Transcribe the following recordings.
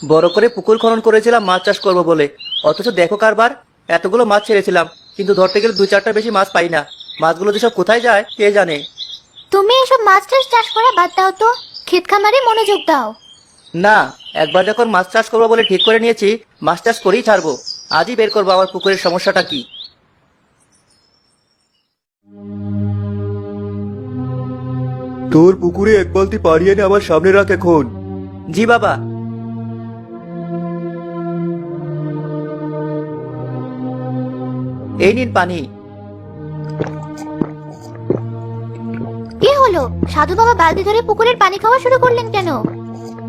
বড় করে পুকুর খনন করেছিলাম মাছ চাষ করবো বলে, অথচ দেখো কারবার। এতগুলো মাছ ছেড়েছিলাম, কিন্তু ধরতে গেলে দুই চারটা বেশি মাছ পাই না। মাছগুলো যেসব কোথায় যায় কে জানে। তুমি এসব মাছ টাছ চাষ করা বাদ দাও তো, ক্ষেত খামারে মনোযোগ দাও। না, একবার যখন মাছ চাষ করবো বলে ঠিক করে নিয়েছি, মাছ চাষ করেই ছাড়বো। আজই বের করবো আমার পুকুরের সমস্যাটা কি। তোর পুকুরে এক বালতি পানি এনে আমার সামনে রাখ এখন। জি বাবা। এই নিন পানি। কি হলো, সাধু বাবা বালতি ধরে পুকুরের পানি খাওয়া শুরু করলেন কেন?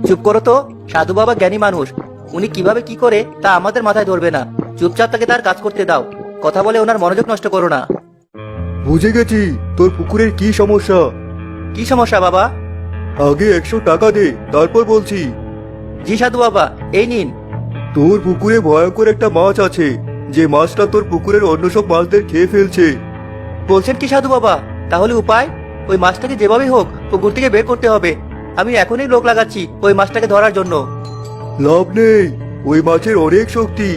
চুপ করো তো, সাধু বাবা জ্ঞানী মানুষ। উনি কিভাবে কি করে তা আমাদের মাথায় ধরবে না। চুপচাপ তাকে তার কাজ করতে দাও। কথা বলে ওনার মনোযোগ নষ্ট করো না। বুঝে গেছি তোর পুকুরের কি সমস্যা। কি সমস্যা বাবা? আগে 100 টাকা দে, তারপর বলছি। জি সাধু বাবা, এই নিন। তোর পুকুরে ভয়ঙ্কর একটা মাছ আছে, যে মাছটা তোর পুকুরের অন্য সব মাছদের খেয়ে ফেলছে। বলছেন কি সাধু বাবা? তাহলে উপায়? ওই মাছটাকে যেভাবেই হোক পুকুর থেকে বের করতে হবে। আমি এখনই লোক লাগাচ্ছি ওই মাছটাকে ধরার জন্য। লাভ নেই, ওই মাছের অনেক শক্তি।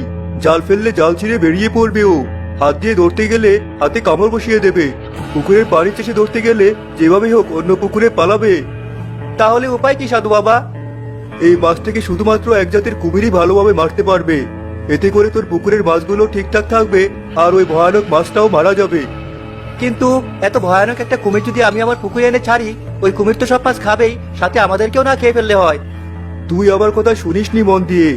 জাল ফেললে জাল ছিঁড়ে বেরিয়ে পড়বে ও। হাত দিয়ে ধরতে গেলে হাতে কামড় বসিয়ে দেবে। পুকুরের পানি চেষে ধরতে গেলে যেভাবেই হোক অন্য পুকুরে পালাবে। তাহলে উপায় কি সাধু বাবা? এই মাছটাকে শুধুমাত্র এক জাতের কুমিরই ভালোভাবে মারতে পারবে। এতে করে তোর পুকুরের মাছগুলো ঠিকঠাক থাকবে, আর ওই ভয়ানক মাছটাও মারা যাবে। কিন্তু এত ভয়ানক একটা কুমির যদি আমি আমার পুকুরে এনে ছাড়ি, ওই কুমির তো সব মাছ খাবেই, সাথে আমাদেরকেও না খেয়ে ফেললে হয়। তুই আমার কথা শুনিসনি মন দিয়ে।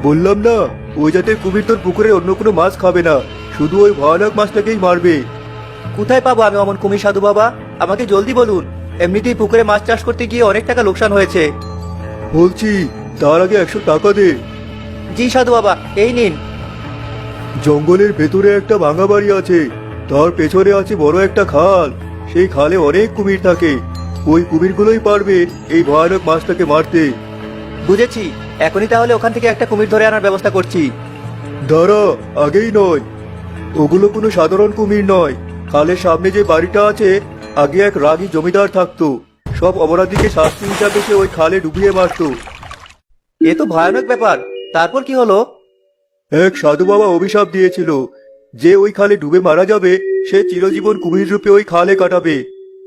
বললাম না, ওই জাতের কুমির তোর পুকুরের অন্য কোনো মাছ খাবে না, শুধু ওই ভয়ানক মাছটাকেই মারবে। কোথায় পাবো আমি অমন কুমির সাধু বাবা? আমাকে জলদি বলুন। এমনিতেই পুকুরে মাছ চাষ করতে গিয়ে অনেক টাকা লোকসান হয়েছে। বলছি, তার আগে 100 টাকা দে। জি সাধু বাবা, এই নিন। জঙ্গলের ভেতরে একটা ভাঙা বাড়ি আছে, তার পেছনে আছে বড় একটা খাল। সেই খালে অনেক কুমির থাকে। ওই কুমিরগুলোই পারবে এই ভয়ানক মাছটাকে মারতে। বুঝেছি, এখনই তাহলে ওখান থেকে একটা কুমির ধরে আনার ব্যবস্থা করছি। দাঁড়া, আগেই নয়। ওগুলো কোনো সাধারণ কুমির নয়। খালের সামনে যে বাড়িটা আছে, আগে এক রাগী জমিদার থাকতো। সব অপরাধীকে শাস্তি হিসাবে সে ওই খালে ডুবিয়ে মারতো। এ তো ভয়ানক ব্যাপার। তারপর কি হলো? এক সাধু বাবা অভিশাপ দিয়েছিল, যে ওই খালে ডুবে মারা যাবে সে চিরজীবন কুমির রূপে ওই খালে কাটাবে,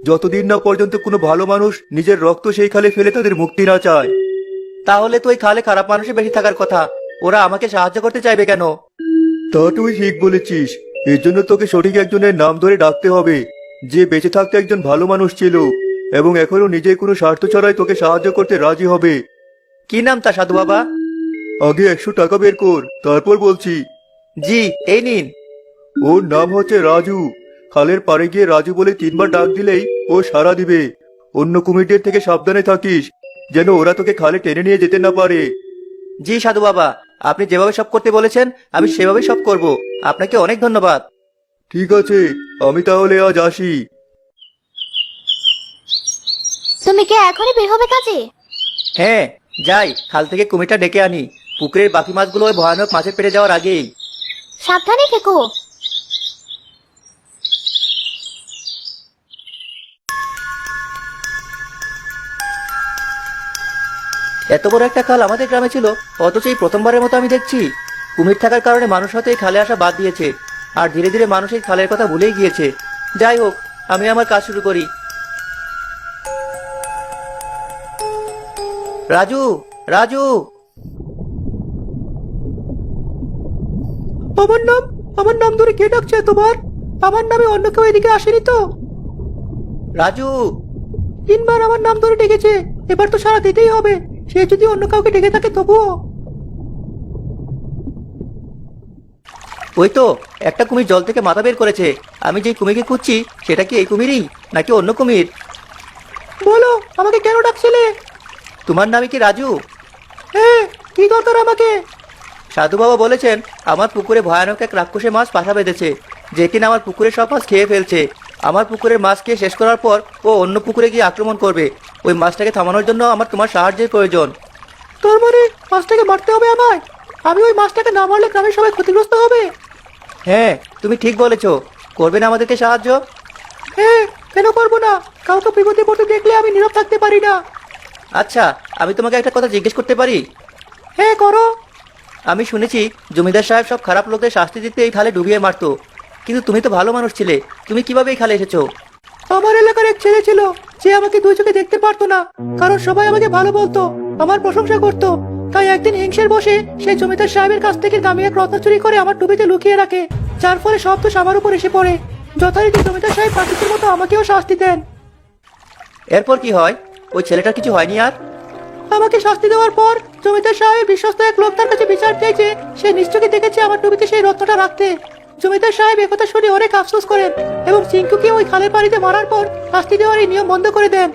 যতদিন না পর্যন্ত কোনো ভালো মানুষ নিজের রক্ত সেই খালে ফেলে তাদের মুক্তি না চায়। তাহলে তো ওই খালে খারাপ মানুষই বেশি থাকার কথা। ওরা আমাকে সাহায্য করতে চাইবে কেন? তা তুই ঠিক বলেছিস। এর জন্য তোকে সঠিক একজনের নাম ধরে ডাকতে হবে, যে বেঁচে থাকতে একজন ভালো মানুষ ছিল এবং এখনো নিজের কোনো স্বার্থ ছাড়াই তোকে সাহায্য করতে রাজি হবে। কি নাম তা সাধু বাবা? আগে 100 টাকা বের কর, তারপর বলছি। জি, এই নিন। ওর নাম হচ্ছে রাজু। খালের পাড়ে গিয়ে রাজু বলে 3বার ডাক দিলেই ও সাড়া দিবে। অন্য কুমিরদের থেকে সাবধানে থাকিস, যেন ওরা তোকে খালে টেনে নিয়ে যেতে না পারে। জি সাধু বাবা, আপনি যেভাবে সব করতে বলেছেন আমি সেভাবেই সব করব। আপনাকে অনেক ধন্যবাদ। ঠিক আছে, আমি তাহলে আজ আসি। তুমি কি এখনই বের হবে কাজে? হ্যাঁ, যাই, খাল থেকে কুমিরটা ডেকে আনি। পুকুরের বাকি মাছগুলো ওই ভয়ানক মাছের পেটে যাওয়ার আগেই। সাবধানে থেকো। এত বড় একটা খাল আমাদের গ্রামে ছিল, অথচ এই প্রথমবারের মতো আমি দেখছি। কুমির থাকার কারণে মানুষ হয়তো এই খালে আসা বাদ দিয়েছে, আর ধীরে ধীরে মানুষ এই খালের কথা ভুলেই গিয়েছে। যাই হোক, আমি আমার কাজ শুরু করি। রাজু, রাজু। আমার নাম ধরে কে ডাকছে তোমার? আমার নামে অন্য কেউ এদিকে আসেনি তো? রাজু। 3বার আমার নাম ধরে ডেকেছে, এবার তো সাড়া দিতেই হবে। সে যদি অন্য কাউকে ডেকে থাকে তবুও। ওই তো একটা কুমির জল থেকে মাথা বের করেছে। আমি যেই কুমিরকে খুঁজছি সেটা কি এই কুমিরই নাকি অন্য কুমির? বলো, আমাকে কেন ডাকছিলে? তোমার নামই কি রাজু? হ্যাঁ, কি দরকার আমাকে? সাধু বাবা বলেছেন আমার পুকুরে ভয়ানক এক রাক্ষসে মাছ বাসা বেঁধেছে, যে কিনা আমার পুকুরের সব মাছ খেয়ে ফেলছে। আমার পুকুরের মাছ খেয়ে শেষ করার পর ও অন্য পুকুরে গিয়ে আক্রমণ করবে। ওই মাছটাকে থামানোর জন্য আমার তোমার সাহায্যের প্রয়োজন। তোর মানে মাছটাকে মারতে হবে আমায়? আমি ওই মাছটাকে না মারলে গ্রামের সবাই ক্ষতিগ্রস্ত হবে। হ্যাঁ, তুমি ঠিক বলেছো। করবে না আমাদেরকে সাহায্য? হ্যাঁ, কেন করবো না? কাউকে বিপদে পড়তে দেখলে আমি নীরব থাকতে পারি না। আচ্ছা, আমি তোমাকে একটা কথা জিজ্ঞেস করতে পারি? হ্যাঁ করো। আমি শুনেছি জমিদার সাহেব সব খারাপ লোকদের শাস্তি দিতে এই খালে ডুবিয়ে মারতো, কিন্তু তুমি তো ভালো মানুষ ছিলে, তুমি কিভাবে এই খালে এসেছো? আমার এলাকার এক ছেলে ছিল, যে আমাকে দুই চোখে দেখতে পারতো না, কারণ সবাই আমাকে ভালো বলতো, আমার প্রশংসা করতো। তাই একদিন হিংসের বসে সেই জমিদার সাহেবের কাছ থেকে দামি এক রত্ন চুরি করে আমার টুপিতে লুকিয়ে রাখে, যার ফলে সব দোষ আমার উপর এসে পড়ে। যথারীতি জমিদার সাহেব প্রাকৃতির মতো আমাকেও শাস্তি দেন। এরপর কি হয়? ওই ছেলেটার কিছু হয়নি আর? আমাকে শাস্তি দেওয়ার পর জমিদার সাহেব বিশ্বস্ত এক লোক তার কাছে বিচার চাইছে, সে নিশ্চয়ই দেখেছে আমার টুপিতে সেই রত্নটা রাখতে। জমিদার সাহেব একথা শুনে অনেক আফসোস করেন এবং চিঙ্কুকে ওই খালের পানিতে মারার পর শাস্তি দেওয়ার এই নিয়ম বন্ধ করে দেন।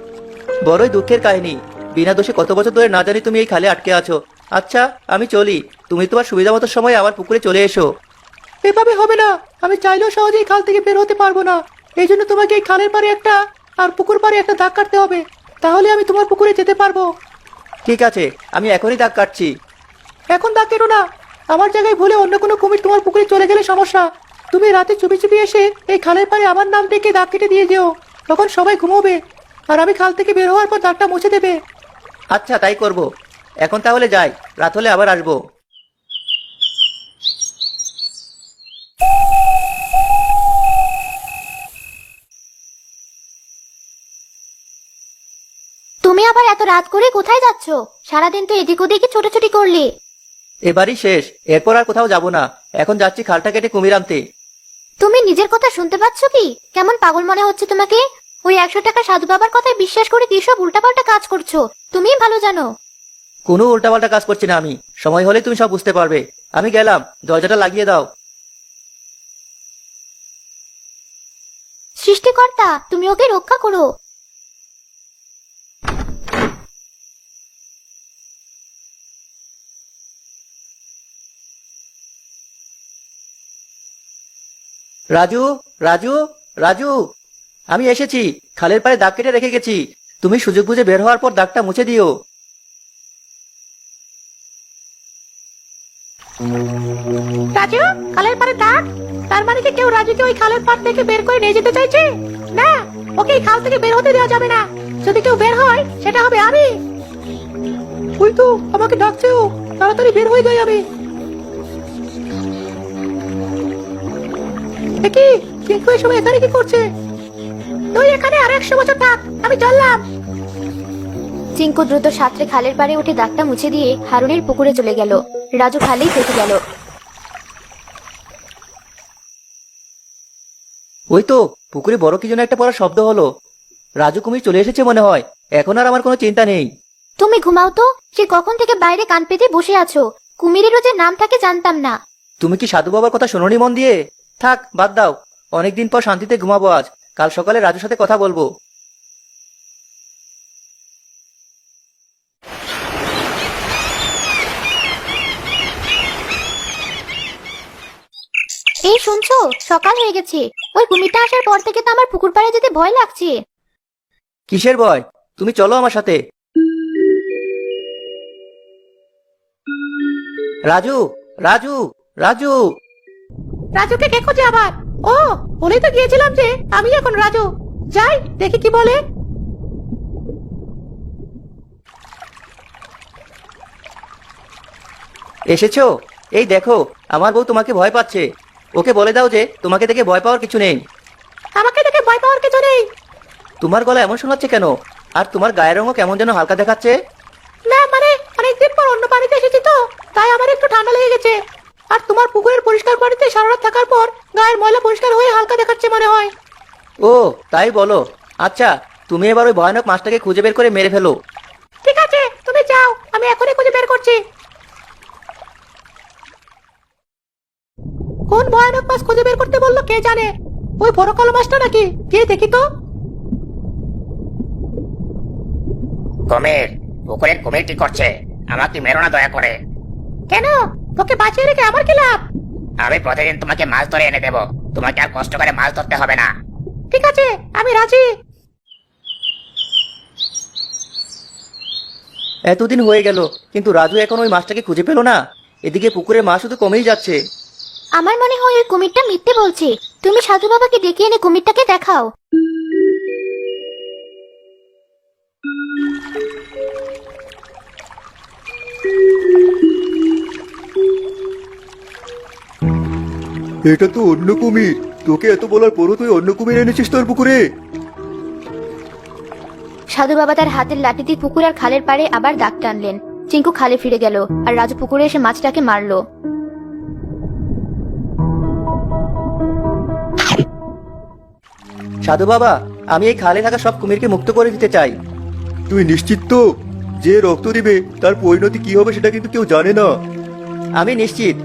বড়ই দুঃখের কাহিনী। বিনা দোষে কত বছর ধরে না জানি তুমি এই খালে আটকে আছো। আচ্ছা আমি চলি, তুমি তোমার সুবিধা মতো সময় আমার পুকুরে চলে এসো। এভাবে হবে না, আমি চাইলেও সহজেই খাল থেকে বের হতে পারবো না। এই জন্য তোমাকে এই খালের পাড়ে একটা আর পুকুর পাড়ে একটা দাগ কাটতে হবে, তাহলে আমি তোমার পুকুরে যেতে পারবো। ঠিক আছে, আমি এখনই দাগ কাটছি। এখন দাগ কেটো না, আমার জায়গায় ভুলে অন্য কোনো কুমির তোমার পুকুরে চলে গেলে সমস্যা। তুমি রাতে চুপি চুপি এসে এই খালের পাড়ে আমার নাম ডেকে দাগ কেটে দিয়ে যেও, তখন সবাই ঘুমোবে আর আমি খাল থেকে বের হওয়ার পর দাগটা মুছে দেবে। আচ্ছা তাই করব। এখন তাহলে যাই, রাত হলে আবার আসবো। তুমি আবার এত রাত করে কোথায় যাচ্ছ? সারাদিন তো এদিক ওদিকে ছোটাছুটি করলে। এবারই শেষ, এরপর আর কোথাও যাব না। এখন যাচ্ছি খালটা কেটে কুমির আনতে। তুমি নিজের কথা শুনতে পাচ্ছ কি? কেমন পাগল মনে হচ্ছে তোমাকে। ওই 100 টাকা সাধু বাবার কথায় বিশ্বাস করে কি সব উল্টাপাল্টা কাজ করছো, তুমিই ভালো জানো। কোনো উল্টাপাল্টা কাজ করছি না আমি, সময় হলে তুমি সব বুঝতে পারবে। আমি গেলাম, দরজাটা লাগিয়ে দাও। সৃষ্টিকর্তা, তুমি ওকে রক্ষা করো। রাজু, রাজু, রাজু, আমি এসেছি। খালের পাড়ে দাগ কেটে রেখে গেছি, তুমি সুযোগ বুঝে বের হওয়ার পর দাগটা মুছে দিও। রাজু, খালের পাড়ে দাগ? তার মানে কি কেউ রাজুকে ওই খালের পাড় থেকে বের করে নিয়ে যেতে চাইছে? না, ওকে এই খাল থেকে বের হতে দেওয়া যাবে না। যদি কেউ বের হয় সেটা হবে আমি। ওই তো আমাকে ডাকছে, ও তাড়াতাড়ি বের হয়ে যাই আমি। দেখি চিঙ্কু এই সময় এখানে কি করছে? তুই এখানে আর 100 বছর থাক, আমি চললাম। চিঙ্কু দ্রুত সাঁতরে খালের পাড়ে উঠে দাগটা মুছে দিয়ে হারুনের পুকুরে চলে গেল। রাজু খালেই থেকে গেল। ওই তো পুকুরে বড় কি যেন একটা পড়ার শব্দ হলো। রাজু কুমির চলে এসেছে মনে হয়, এখন আর আমার কোনো চিন্তা নেই। তুমি ঘুমাও তো, সে কখন থেকে বাইরে কান পেতে বসে আছো। কুমিরেরও যে নাম থাকে জানতাম না। তুমি কি সাধু বাবার কথা শোনোনি মন দিয়ে? থাক বাদ দাও, অনেকদিন পর শান্তিতে ঘুমাবো আজ। কাল সকালে রাজুর সাথে কথা বলবো। এই শুনছো, সকাল হয়ে গেছে। ওই কুমিরটা আসার পর থেকে তো আমার পুকুর পাড়ে যেতে ভয় লাগছে। কিসের ভয়? তুমি চলো আমার সাথে। রাজু, রাজু, রাজু। রাজুকে কে খোঁজে আবার? ও, বলেই তো গিয়েছিলাম যে আমি এখন রাজু। যাই দেখি কি বলে। এসেছো? এই দেখো, আমার বউ তোমাকে ভয় পাচ্ছে। ওকে বলে দাও যে তোমাকে দেখে ভয় পাওয়ার কিছু নেই। আমাকে দেখে ভয় পাওয়ার কিছু নেই? তোমার গলা এমন শোনাচ্ছে কেন? আর তোমার গায়ের রঙও কেমন যেন হালকা দেখাচ্ছে। না মানে অনেকদিন পর অন্য পানিতে এসেছি তো, তাই আমার একটু ঠান্ডা লেগে গেছে। আর তোমার পুকুরের পরিষ্কার পানিতে সারা রাত থাকার পর গায়ের ময়লা পরিষ্কার হয়ে হালকা দেখাচ্ছে মনে হয়। ও তাই বলো। আচ্ছা, তুমি এবার ওই ভয়ানক মাছটাকে খুঁজে বের করে মেরে ফেলো। ঠিক আছে, তুমি যাও, আমি এখনই খুঁজে বের করছি। কোন ভয়ানক মাছ খুঁজে বের করতে বললো কে জানে? ওই বড় কালো মাছটা নাকি? গিয়ে দেখি তো। কুমির, পুকুরের কুমির কি করছে? আমাকে মেরো না দয়া করে। কেন? তোকে বাঁচিয়ে রেখে আমার কি লাভ? আমি প্রতিদিন তোমাকে মাছ ধরে এনে দেবো, তোমাকে আর কষ্ট করে মাছ ধরতে হবে না। ঠিক আছে, আমি রাজি। এতদিন হয়ে গেল, কিন্তু রাজু এখন ওই মাছটাকে খুঁজে পেল না। এদিকে পুকুরের মাছ শুধু কমেই যাচ্ছে। আমার মনে হয় ওই কুমিরটা মিথ্যে বলছে। তুমি সাধু বাবাকে ডেকে এনে কুমিরটাকে দেখাও। এটা তো অন্য কুমির। তোকে এত বলার পরও তুই অন্য কুমির এনেছিস তোর পুকুরে। সাধু বাবা তার হাতের লাঠি দিয়ে পুকুর আর খালের পাড়ে আবার দাগ টানলেন। চিঙ্কু খালে ফিরে গেল আর রাজু পুকুরে এসে মাছটাকে মারলো। সাধু বাবা, আমি এই খালে থাকা সব কুমিরকে মুক্ত করে দিতে চাই। তুই নিশ্চিত তো? যে রক্ত দিবে তার পরিণতি কি হবে সেটা কিন্তু কেউ জানে না। আমি নিশ্চিত।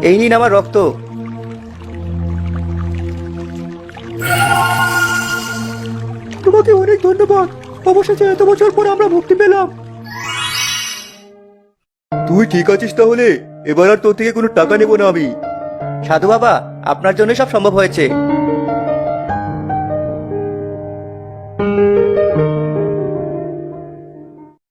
এই নিন আমার রক্ত। তোমাকে অনেক ধন্যবাদ। অবশেষে এত বছর পর আমরা মুক্তি পেলাম। তুই ঠিক আছিস তাহলে? এবার আর তোর থেকে কোনো টাকা নেব না আমি। সাধু বাবা, আপনার জন্য সব সম্ভব হয়েছে।